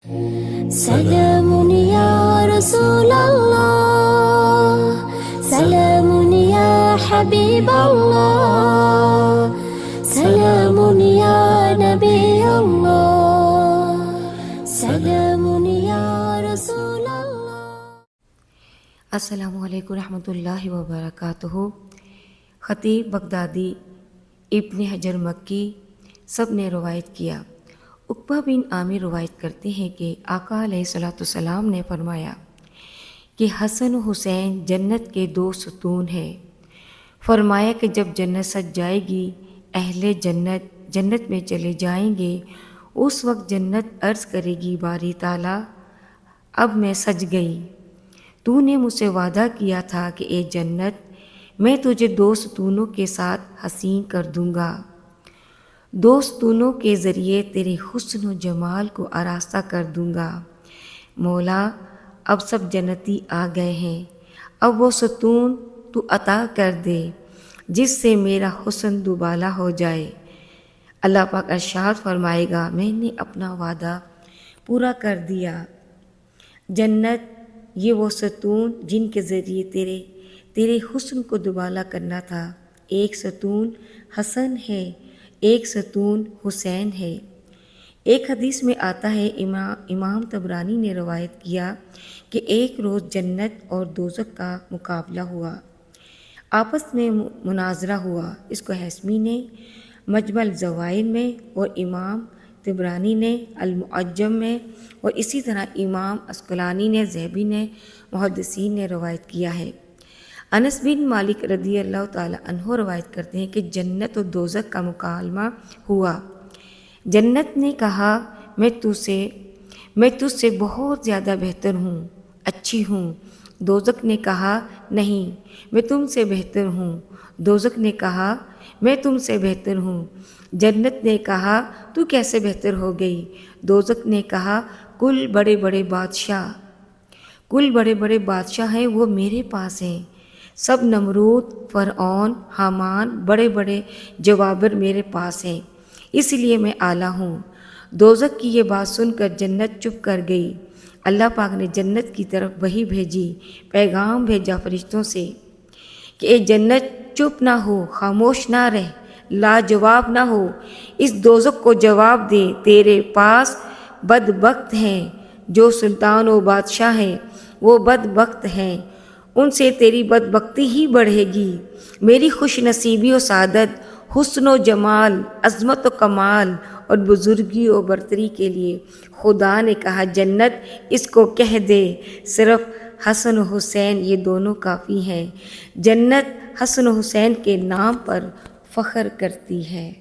سلام یا رسول اللہ، سلام یا حبیب اللہ، سلام یا نبی اللہ، سلام یا رسول اللہ۔ السلام علیکم ورحمۃ اللہ وبرکاتہ۔ خطیب بغدادی، ابن حجر مکی سب نے روایت کیا۔ عقبہ بن عامر روایت کرتے ہیں کہ آقا علیہ الصلوۃ والسلام نے فرمایا کہ حسن و حسین جنت کے دو ستون ہیں۔ فرمایا کہ جب جنت سج جائے گی، اہل جنت میں چلے جائیں گے، اس وقت جنت عرض کرے گی باری تعالیٰ اب میں سج گئی، تو نے مجھ سے وعدہ کیا تھا کہ اے جنت میں تجھے دو ستونوں کے ساتھ حسین کر دوں گا، دو ستونوں کے ذریعے تیرے حسن و جمال کو آراستہ کر دوں گا۔ مولا اب سب جنتی آ گئے ہیں، اب وہ ستون تو عطا کر دے جس سے میرا حسن دوبالا ہو جائے۔ اللہ پاک ارشاد فرمائے گا میں نے اپنا وعدہ پورا کر دیا۔ جنت یہ وہ ستون جن کے ذریعے تیرے حسن کو دوبالا کرنا تھا، ایک ستون حسن ہے، ایک ستون حسین ہے۔ ایک حدیث میں آتا ہے، امام طبرانی نے روایت کیا کہ ایک روز جنت اور دوزخ کا مقابلہ ہوا، آپس میں مناظرہ ہوا۔ اس کو حسمی نے مجمع الزوائد میں اور امام طبرانی نے المعجم میں اور اسی طرح امام عسقلانی نے، ذہبی نے، محدثین نے روایت کیا ہے۔ انس بن مالک رضی اللہ تعالی عنہ روایت کرتے ہیں کہ جنت و دوزخ کا مکالمہ ہوا۔ جنت نے کہا میں تجھ سے بہت زیادہ بہتر ہوں، اچھی ہوں۔ دوزخ نے کہا نہیں، میں تم سے بہتر ہوں۔ دوزخ نے کہا میں تم سے بہتر ہوں۔ جنت نے کہا تو کیسے بہتر ہو گئی؟ دوزخ نے کہا کل بڑے بڑے بادشاہ ہیں وہ میرے پاس ہیں، سب نمرود، فرعون، حامان، بڑے بڑے جوابر میرے پاس ہیں، اس لیے میں اعلیٰ ہوں۔ دوزخ کی یہ بات سن کر جنت چپ کر گئی۔ اللہ پاک نے جنت کی طرف وحی بھیجی، پیغام بھیجا فرشتوں سے کہ اے جنت چپ نہ ہو، خاموش نہ رہ، لاجواب نہ ہو، اس دوزخ کو جواب دے، تیرے پاس بدبخت ہیں جو سلطان و بادشاہ ہیں، وہ بدبخت ہیں، ان سے تیری بدبختی ہی بڑھے گی۔ میری خوش نصیبی و سعادت، حسن و جمال، عظمت و کمال اور بزرگی و برتری کے لیے خدا نے کہا جنت اس کو کہہ دے صرف حسن و حسین یہ دونوں کافی ہیں۔ جنت حسن و حسین کے نام پر فخر کرتی ہے۔